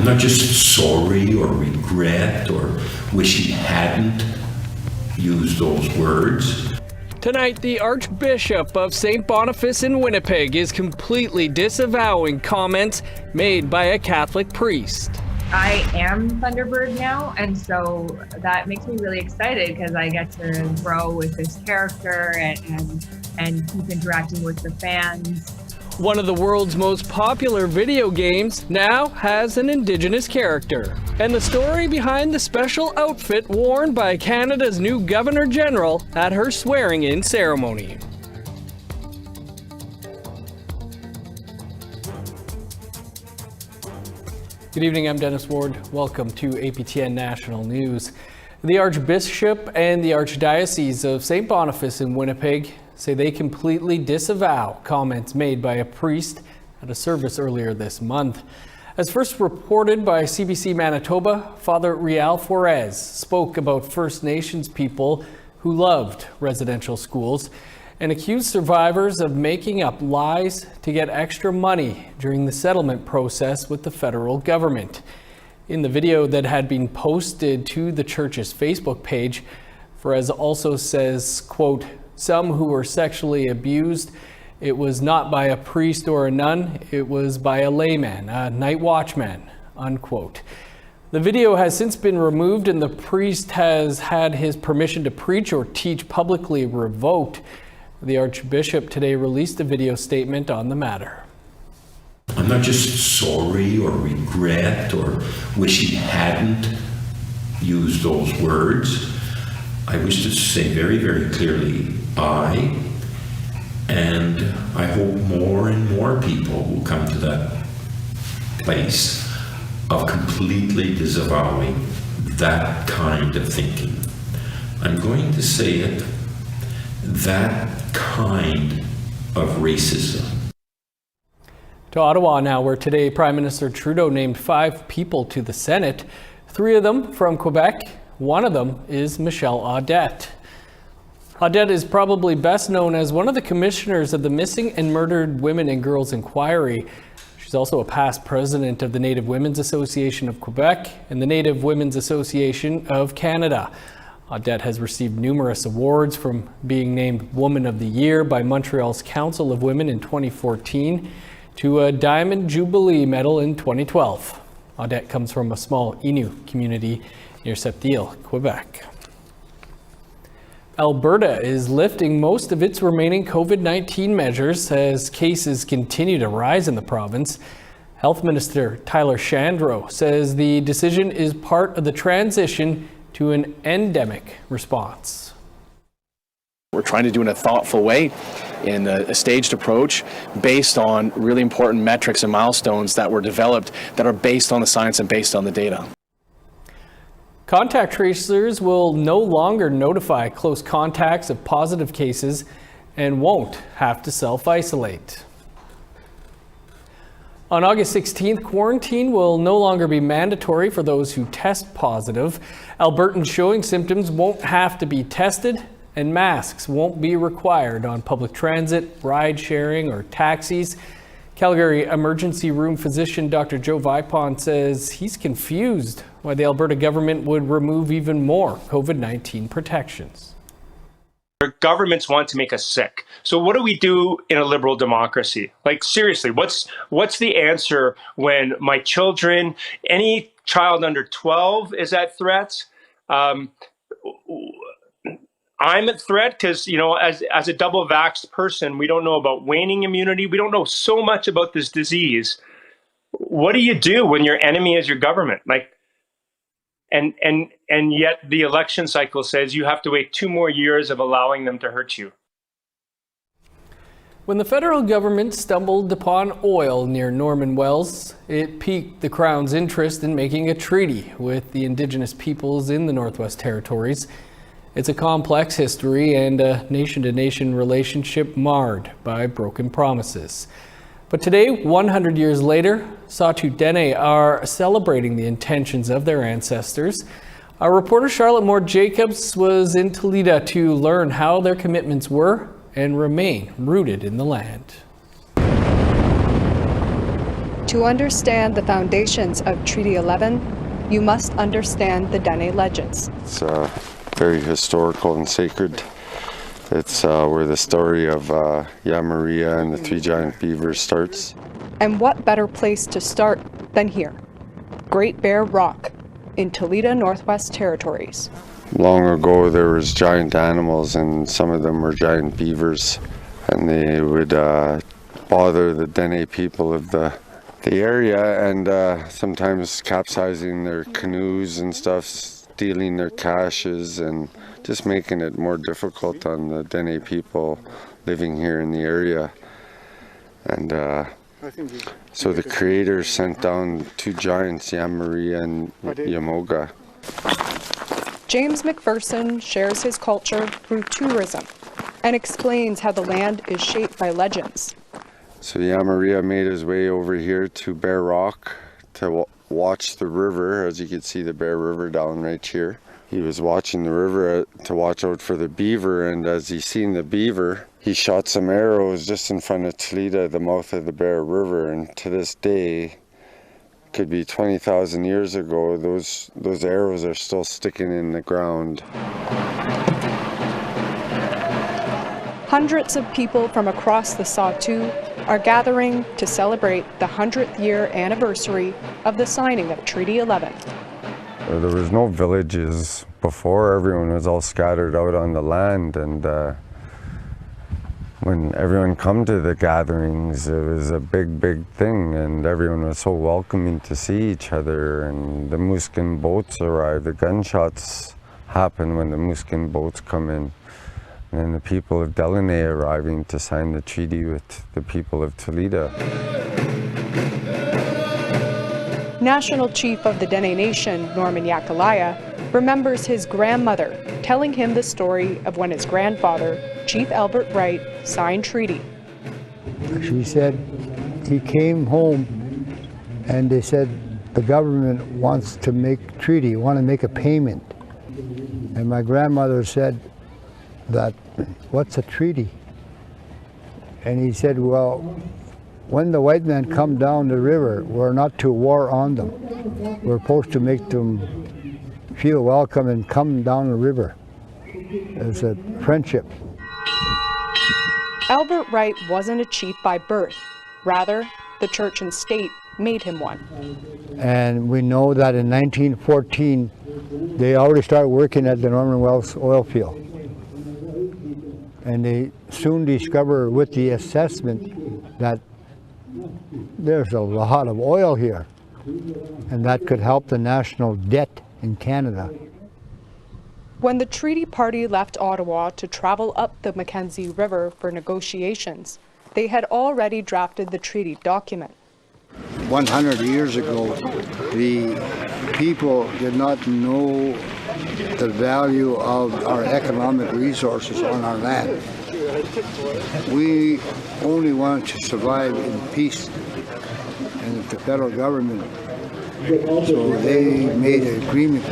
I'm not just sorry or regret or wish he hadn't used those words. Tonight, the Archbishop of St. Boniface in Winnipeg is completely disavowing comments made by a Catholic priest. I am Thunderbird now, and so that makes me really excited because I get to grow with this character and keep interacting with the fans. One of the world's most popular video games now has an Indigenous character. And the story behind the special outfit worn by Canada's new Governor General at her swearing-in ceremony. Good evening, I'm Dennis Ward. Welcome to APTN National News. The Archbishop and the Archdiocese of St. Boniface in Winnipeg say they completely disavow comments made by a priest at a service earlier this month. As first reported by CBC Manitoba, Father Rial Forez spoke about First Nations people who loved residential schools and accused survivors of making up lies to get extra money during the settlement process with the federal government. In the video that had been posted to the church's Facebook page, Forez also says, quote, "Some who were sexually abused, it was not by a priest or a nun, it was by a layman, a night watchman," unquote. The video has since been removed and the priest has had his permission to preach or teach publicly revoked. The Archbishop today released a video statement on the matter. I'm not just sorry or regret or wish he hadn't used those words. I wish to say very, very clearly, and I hope more and more people will come to that place of completely disavowing that kind of thinking. I'm going to say it, that kind of racism. To Ottawa now, where today Prime Minister Trudeau named 5 people to the Senate, 3 of them from Quebec. One of them is Michèle Audette. Audette is probably best known as one of the commissioners of the Missing and Murdered Women and Girls Inquiry. She's also a past president of the Native Women's Association of Quebec and the Native Women's Association of Canada. Audette has received numerous awards, from being named Woman of the Year by Montreal's Council of Women in 2014 to a Diamond Jubilee Medal in 2012. Audette comes from a small Inuit community near Sept-Îles, Quebec. Alberta is lifting most of its remaining COVID-19 measures as cases continue to rise in the province. Health Minister Tyler Shandro says the decision is part of the transition to an endemic response. We're trying to do it in a thoughtful way, in a staged approach based on really important metrics and milestones that were developed that are based on the science and based on the data. Contact tracers will no longer notify close contacts of positive cases and won't have to self-isolate. On August 16th, quarantine will no longer be mandatory for those who test positive. Albertans showing symptoms won't have to be tested, and masks won't be required on public transit, ride sharing, or taxis. Calgary Emergency Room physician Dr. Joe Vipon says he's confused why the Alberta government would remove even more COVID-19 protections. Governments want to make us sick. So what do we do in a liberal democracy? Like, seriously, what's the answer when my children, any child under 12 is at threat? I'm at threat because, you know, as a double vaxxed person, we don't know about waning immunity. We don't know so much about this disease. What do you do when your enemy is your government? Like, and yet the election cycle says you have to wait 2 more years of allowing them to hurt you. When the federal government stumbled upon oil near Norman Wells, it piqued the Crown's interest in making a treaty with the Indigenous peoples in the Northwest Territories. It's a complex history and a nation-to-nation relationship marred by broken promises. But today, 100 years later, Sahtu Dene are celebrating the intentions of their ancestors. Our reporter Charlotte Moore Jacobs was in Toledo to learn how their commitments were and remain rooted in the land. To understand the foundations of Treaty 11, you must understand the Dene legends. It's very historical and sacred. It's where the story of Yamaria and the three giant beavers starts. And what better place to start than here? Great Bear Rock in Toledo, Northwest Territories. Long ago there was giant animals, and some of them were giant beavers, and they would bother the Dene people of the area, and sometimes capsizing their canoes and stuff, stealing their caches, and just making it more difficult on the Dene people living here in the area. And so the creator sent down two giants, Yamaria and Yamoga. James McPherson shares his culture through tourism and explains how the land is shaped by legends. So Yamaria made his way over here to Bear Rock to watch the river. As you can see, the Bear River down right here. He was watching the river to watch out for the beaver, and as he seen the beaver, he shot some arrows just in front of Toledo, the mouth of the Bear River. And to this day, could be 20,000 years ago, those arrows are still sticking in the ground. Hundreds of people from across the Sawtoo are gathering to celebrate the 100th year anniversary of the signing of Treaty 11. There was no villages before. Everyone was all scattered out on the land, and when everyone come to the gatherings, it was a big thing, and everyone was so welcoming to see each other. And the Musqueam boats arrived. The gunshots happen when the Musqueam boats come in. And then the people of Delaunay arriving to sign the treaty with the people of Toledo. National Chief of the Dene Nation, Norman Yakalaya, remembers his grandmother telling him the story of when his grandfather, Chief Albert Wright, signed treaty. She said he came home and they said the government wants to make treaty, want to make a payment. And my grandmother said that, what's a treaty? And he said, well, when the white men come down the river, we're not to war on them. We're supposed to make them feel welcome and come down the river. It's a friendship. Albert Wright wasn't a chief by birth. Rather, the church and state made him one. And we know that in 1914, they already started working at the Norman Wells oil field. And they soon discovered with the assessment that there's a lot of oil here, and that could help the national debt in Canada. When the treaty party left Ottawa to travel up the Mackenzie River for negotiations, they had already drafted the treaty document. 100 years ago, the people did not know the value of our economic resources on our land. We only wanted to survive in peace, and the federal government, so they made an agreement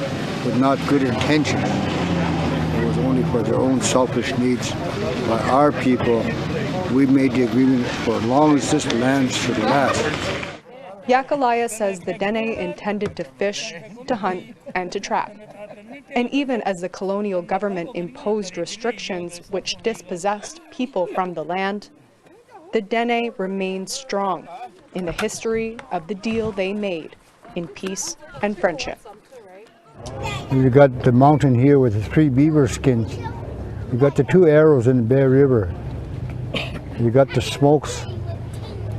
with not good intentions. It was only for their own selfish needs. But our people, we made the agreement for as long as this land should last. Yakalaya says the Dene intended to fish, to hunt, and to trap. And even as the colonial government imposed restrictions which dispossessed people from the land, the Dene remained strong in the history of the deal they made in peace and friendship. You got the mountain here with the 3 beaver skins. You got the 2 arrows in the Bear River. You got the smokes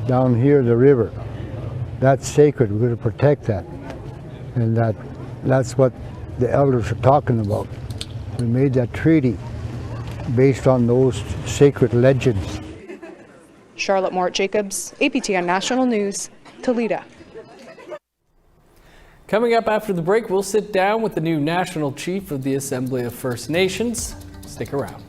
down here, the river. That's sacred. We're going to protect that. And that's what the elders are talking about. We made that treaty based on those sacred legends. Charlotte Mort-Jacobs, APTN National News, Toledo. Coming up after the break, we'll sit down with the new National Chief of the Assembly of First Nations. Stick around.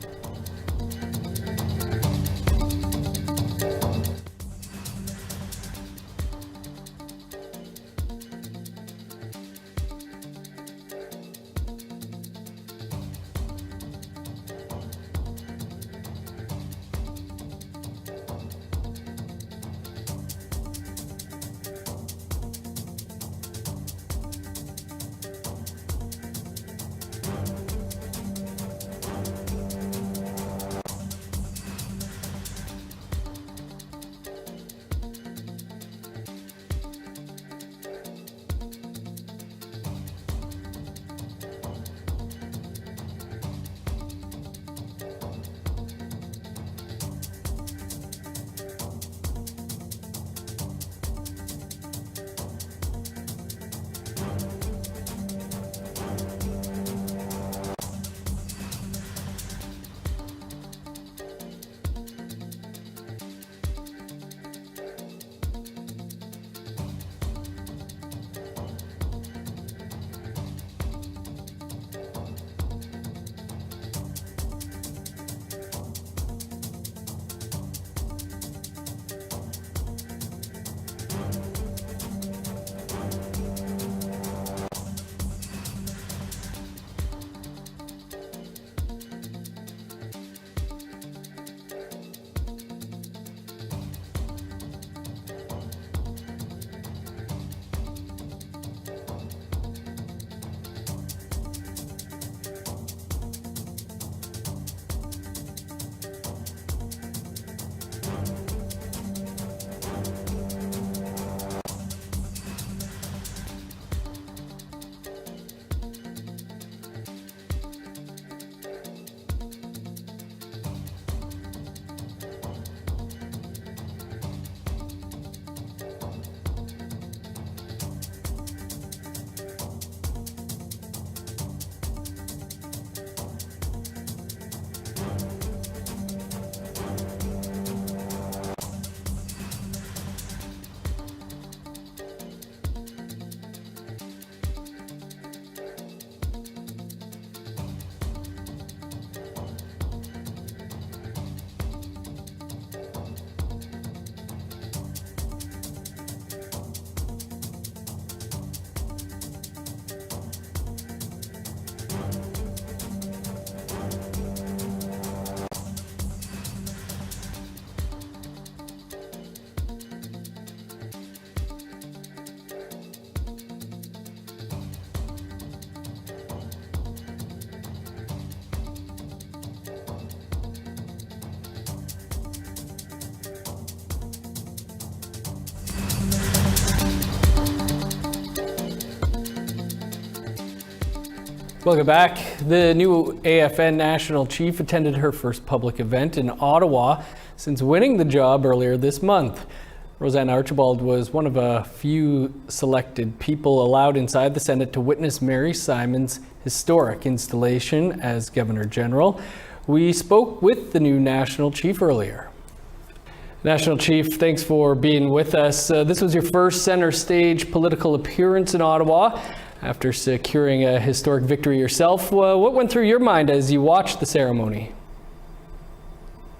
Welcome back. The new AFN National Chief attended her first public event in Ottawa since winning the job earlier this month. Roseanne Archibald was one of a few selected people allowed inside the Senate to witness Mary Simon's historic installation as Governor General. We spoke with the new National Chief earlier. National Chief, thanks for being with us. This was your first center stage political appearance in Ottawa after securing a historic victory yourself. What went through your mind as you watched the ceremony?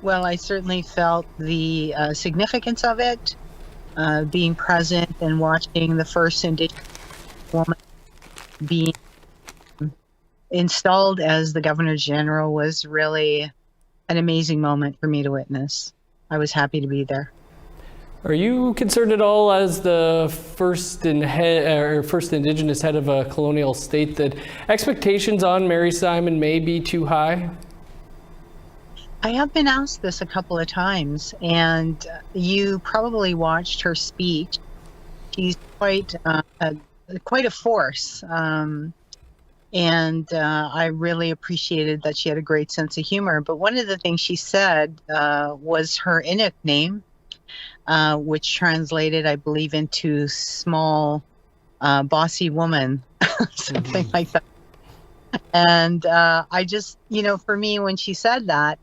Well, I certainly felt the significance of it. Being present and watching the first Indigenous woman being installed as the Governor General was really an amazing moment for me to witness. I was happy to be there. Are you concerned at all as the first Indigenous head of a colonial state that expectations on Mary Simon may be too high? I have been asked this a couple of times, and you probably watched her speech. She's quite a force, and I really appreciated that she had a great sense of humor. But one of the things she said was her Inuit name, which translated, I believe, into small, bossy woman, something like that. And I just, for me, when she said that,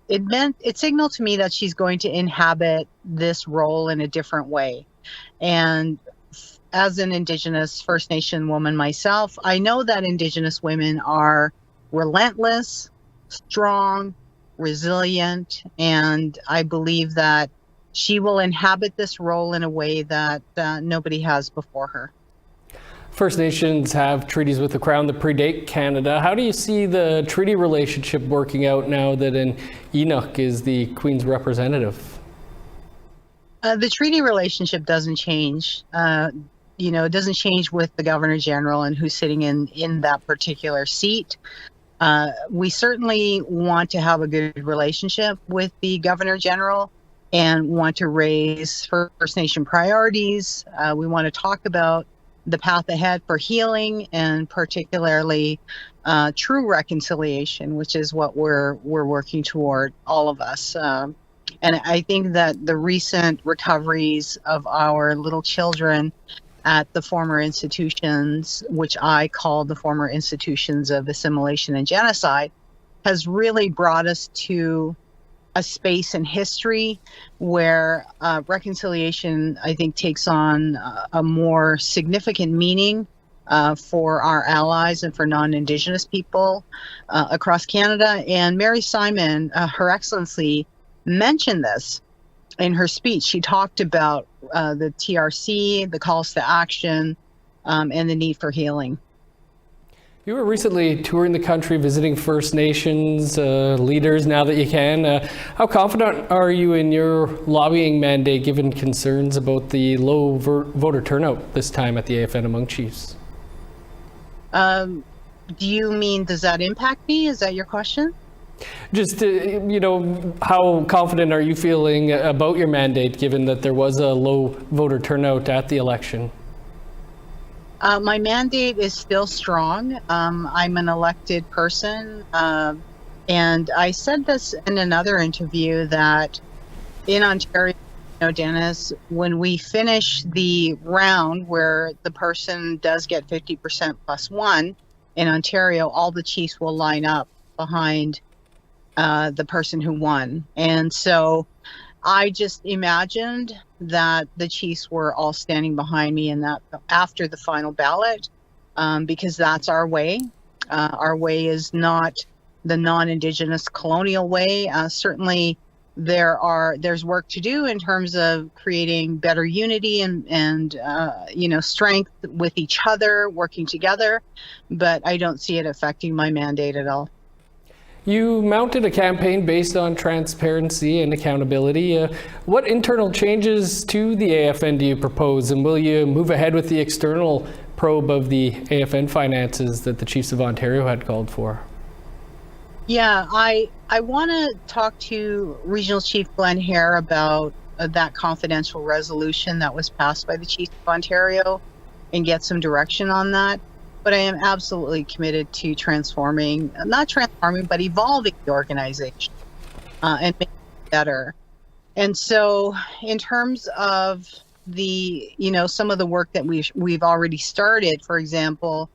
it signaled to me that she's going to inhabit this role in a different way. And as an Indigenous First Nation woman myself, I know that Indigenous women are relentless, strong, resilient, and I believe that she will inhabit this role in a way that nobody has before her. First Nations have treaties with the Crown that predate Canada. How do you see the treaty relationship working out now that an Inuit is the Queen's representative? The treaty relationship doesn't change. It doesn't change with the Governor General and who's sitting in that particular seat. We certainly want to have a good relationship with the Governor General and want to raise First Nation priorities. We want to talk about the path ahead for healing and particularly true reconciliation, which is what we're working toward, all of us. And I think that the recent recoveries of our little children at the former institutions, which I call the former institutions of assimilation and genocide, has really brought us to a space in history where reconciliation, I think, takes on a more significant meaning for our allies and for non-Indigenous people across Canada. And Mary Simon, Her Excellency, mentioned this in her speech. She talked about the TRC, the calls to action, and the need for healing. You were recently touring the country, visiting First Nations leaders now that you can. How confident are you in your lobbying mandate given concerns about the low voter turnout this time at the AFN among chiefs? Do you mean, does that impact me? Is that your question? Just, how confident are you feeling about your mandate given that there was a low voter turnout at the election? My mandate is still strong. I'm an elected person. And I said this in another interview that in Ontario, Dennis, when we finish the round where the person does get 50% plus one, in Ontario, all the chiefs will line up behind the person who won. And so I just imagined that the chiefs were all standing behind me in that after the final ballot, because that's our way. Our way is not the non-Indigenous colonial way. Certainly there's work to do in terms of creating better unity and strength with each other, working together, but I don't see it affecting my mandate at all. You mounted a campaign based on transparency and accountability. What internal changes to the AFN do you propose, and will you move ahead with the external probe of the AFN finances that the Chiefs of Ontario had called for? Yeah, I want to talk to Regional Chief Glenn Hare about that confidential resolution that was passed by the Chiefs of Ontario and get some direction on that. but I am absolutely committed to not transforming, but evolving the organization and making it better. And so in terms of some of the work that we've already started, for example,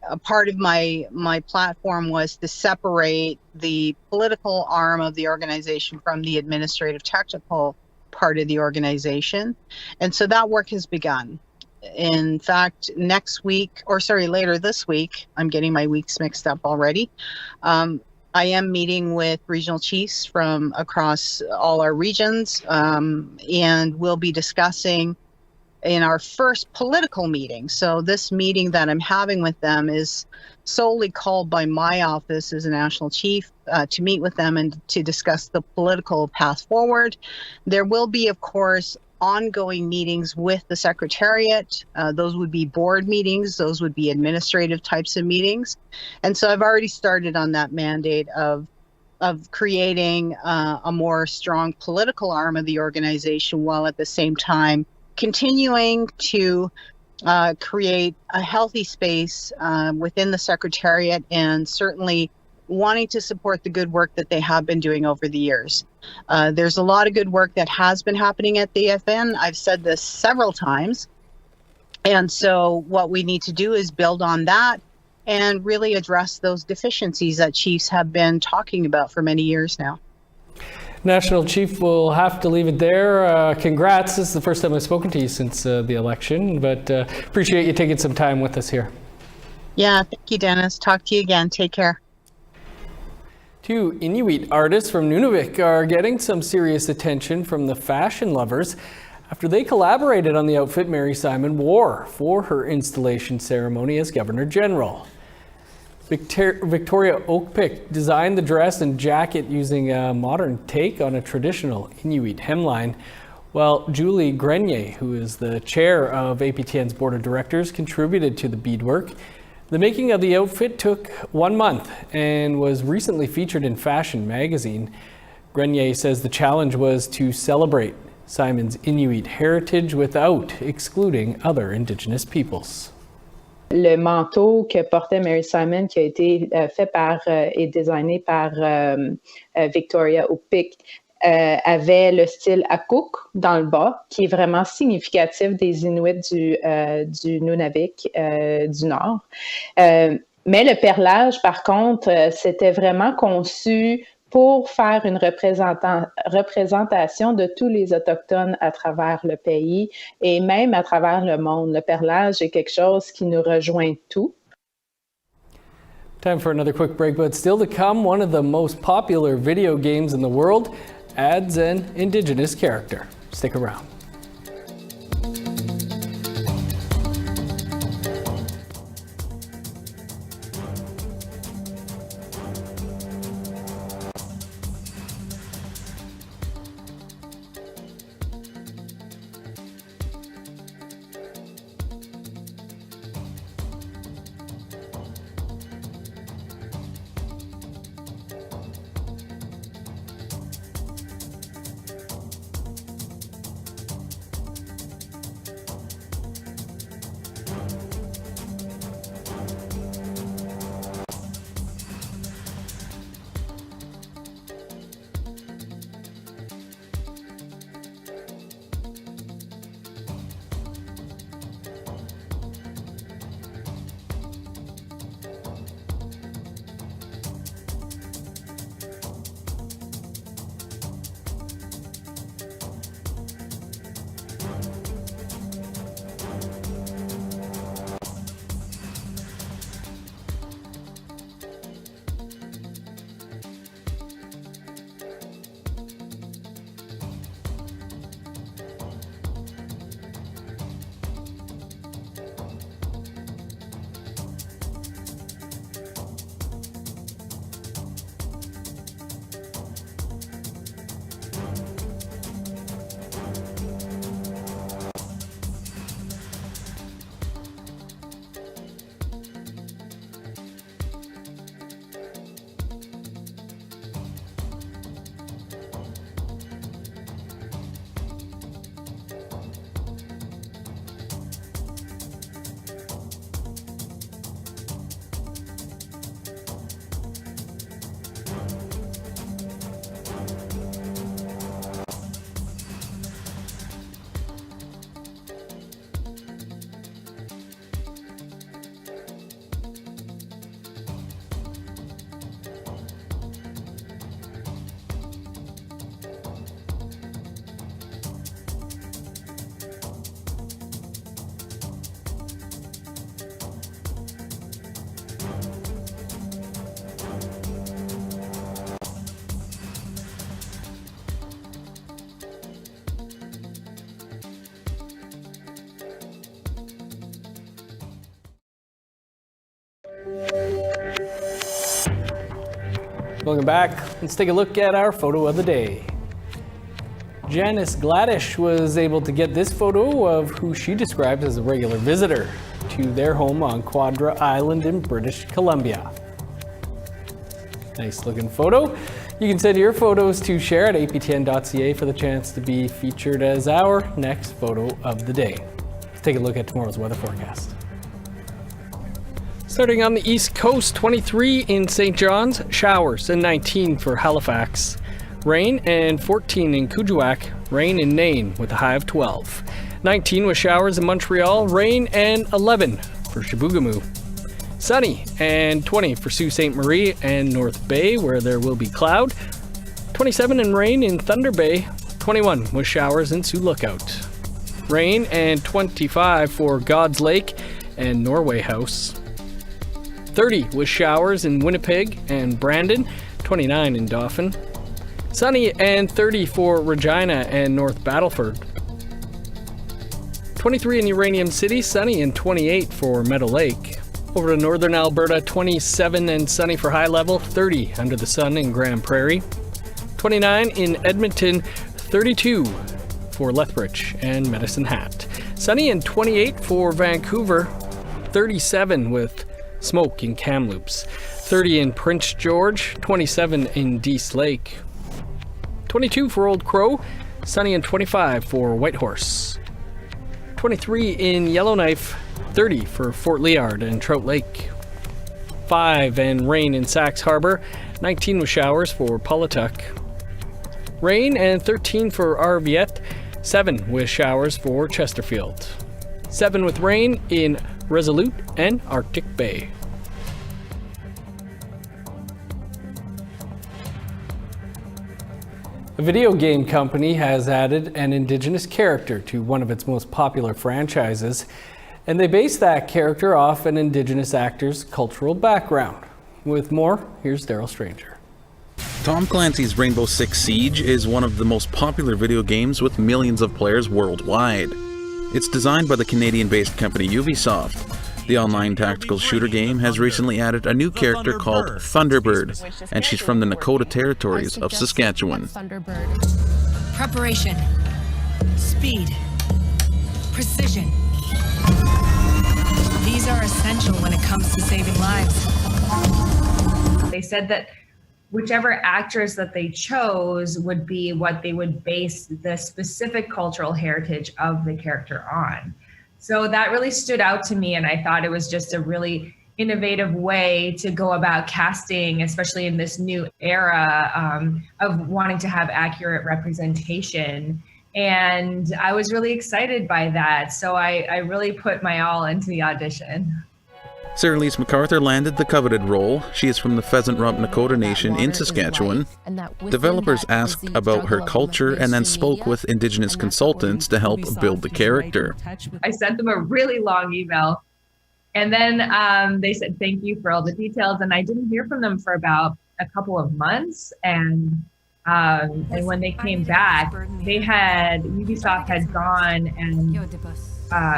a part of my platform was to separate the political arm of the organization from the administrative technical part of the organization. And so that work has begun. In fact, later this week, I'm getting my weeks mixed up already. I am meeting with regional chiefs from across all our regions, and we'll be discussing in our first political meeting. So this meeting that I'm having with them is solely called by my office as a national chief to meet with them and to discuss the political path forward. There will be, of course, ongoing meetings with the Secretariat. Those would be board meetings. Those would be administrative types of meetings. And so I've already started on that mandate of creating a more strong political arm of the organization, while at the same time continuing to create a healthy space within the Secretariat, and certainly wanting to support the good work that they have been doing over the years. There's a lot of good work that has been happening at the FN. I've said this several times. And so what we need to do is build on that and really address those deficiencies that chiefs have been talking about for many years now. National Chief, we'll have to leave it there. Congrats. This is the first time I've spoken to you since the election, but appreciate you taking some time with us here. Yeah, thank you, Dennis. Talk to you again. Take care. Two Inuit artists from Nunavik are getting some serious attention from the fashion lovers after they collaborated on the outfit Mary Simon wore for her installation ceremony as Governor General. Victoria Oakpick designed the dress and jacket using a modern take on a traditional Inuit hemline, while Julie Grenier, who is the chair of APTN's board of directors, contributed to the beadwork. The making of the outfit took 1 month and was recently featured in Fashion magazine. Grenier says the challenge was to celebrate Simon's Inuit heritage without excluding other Indigenous peoples. Le manteau que portait Mary Simon, qui a été fait et designé par Victoria Oakpick, avait le style Akuk dans le bas, qui est vraiment significatif des Inuits du Nunavik du Nord. Mais le perlage, par contre, c'était vraiment conçu pour faire une représentation de tous les Autochtones à travers le pays et même à travers le monde. Le perlage est quelque chose qui nous rejoint tous. Time for another quick break, but still to come, one of the most popular video games in the world adds an Indigenous character. Stick around. Welcome back. Let's take a look at our photo of the day. Janice Gladish was able to get this photo of who she describes as a regular visitor to their home on Quadra Island in British Columbia. Nice looking photo. You can send your photos to share at aptn.ca for the chance to be featured as our next photo of the day. Let's take a look at tomorrow's weather forecast. Starting on the East Coast, 23 in St. John's, showers, and 19 for Halifax. Rain and 14 in Kuujjuaq, rain in Nain with a high of 12. 19 with showers in Montreal, rain and 11 for Chibougamau. Sunny and 20 for Sault Ste. Marie and North Bay where there will be cloud. 27 and rain in Thunder Bay, 21 with showers in Sioux Lookout. Rain and 25 for God's Lake and Norway House. 30 with showers in Winnipeg and Brandon, 29 in Dauphin. Sunny and 30 for Regina and North Battleford. 23 in Uranium City, sunny and 28 for Meadow Lake. Over to northern Alberta, 27 and sunny for High Level, 30 under the sun in Grand Prairie. 29 in Edmonton, 32 for Lethbridge and Medicine Hat. Sunny and 28 for Vancouver, 37 with smoke in Kamloops. 30 in Prince George, 27 in Dease Lake. 22 for Old Crow, sunny and 25 for Whitehorse. 23 in Yellowknife, 30 for Fort Liard and Trout Lake. 5 and rain in Sax Harbor, 19 with showers for Paulatuck. Rain and 13 for Arviette, 7 with showers for Chesterfield. 7 with rain in Resolute and Arctic Bay. A video game company has added an Indigenous character to one of its most popular franchises, and they base that character off an Indigenous actor's cultural background. With more, here's Daryl Stranger. Tom Clancy's Rainbow Six Siege is one of the most popular video games with millions of players worldwide. It's designed by the Canadian-based company Ubisoft. The online tactical shooter game has recently added a new character called Thunderbird, and she's from the Nakota territories of Saskatchewan. Thunderbird. Preparation, speed, precision. These are essential when it comes to saving lives. They said that whichever actors that they chose would be what they would base the specific cultural heritage of the character on. So that really stood out to me, and I thought it was just a really innovative way to go about casting, especially in this new era of wanting to have accurate representation. And I was really excited by that, so I really put my all into the audition. Sarah Lise MacArthur landed the coveted role. She is from the Pheasant Rump Nakota Nation in Saskatchewan. Developers asked about her culture and then spoke with Indigenous consultants to help build the character. I sent them a really long email, and then they said thank you for all the details, and I didn't hear from them for about a couple of months. And when they came back, Ubisoft had gone and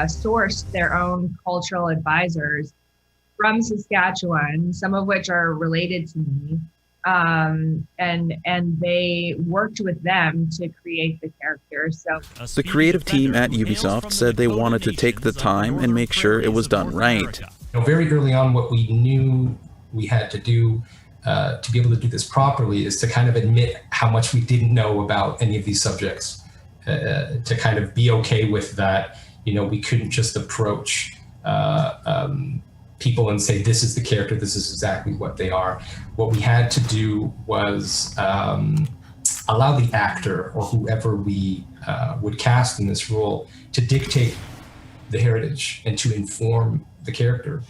sourced their own cultural advisors from Saskatchewan, some of which are related to me, and they worked with them to create the characters. So the creative team at Ubisoft said they wanted to take the time and make sure it was done right. Very early on, what we knew we had to do to be able to do this properly is to kind of admit how much we didn't know about any of these subjects, to kind of be okay with that. We couldn't just approach people and say, this is the character, this is exactly what they are. What we had to do was allow the actor or whoever we would cast in this role to dictate the heritage and to inform the character.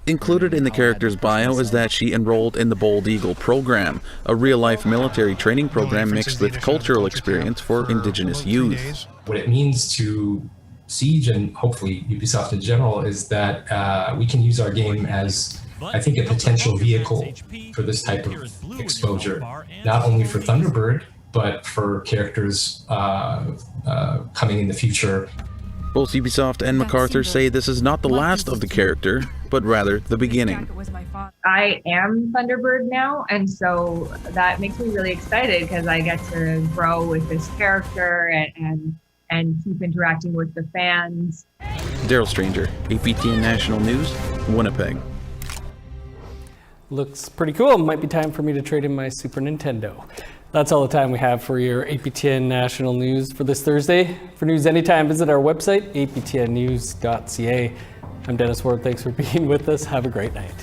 Included in the character's bio is that she enrolled in the Bold Eagle program, a real-life military training program mixed with cultural experience for Indigenous youth. What it means to Siege, and hopefully Ubisoft in general, is that we can use our game as, I think, a potential vehicle for this type of exposure, not only for Thunderbird, but for characters coming in the future. Both Ubisoft and MacArthur say this is not the last of the character, but rather the beginning. I am Thunderbird now, and so that makes me really excited because I get to grow with this character and keep interacting with the fans. Daryl Stranger, APTN National News, Winnipeg. Looks pretty cool. Might be time for me to trade in my Super Nintendo. That's all the time we have for your APTN National News for this Thursday. For news anytime, visit our website, aptnnews.ca. I'm Dennis Ward. Thanks for being with us. Have a great night.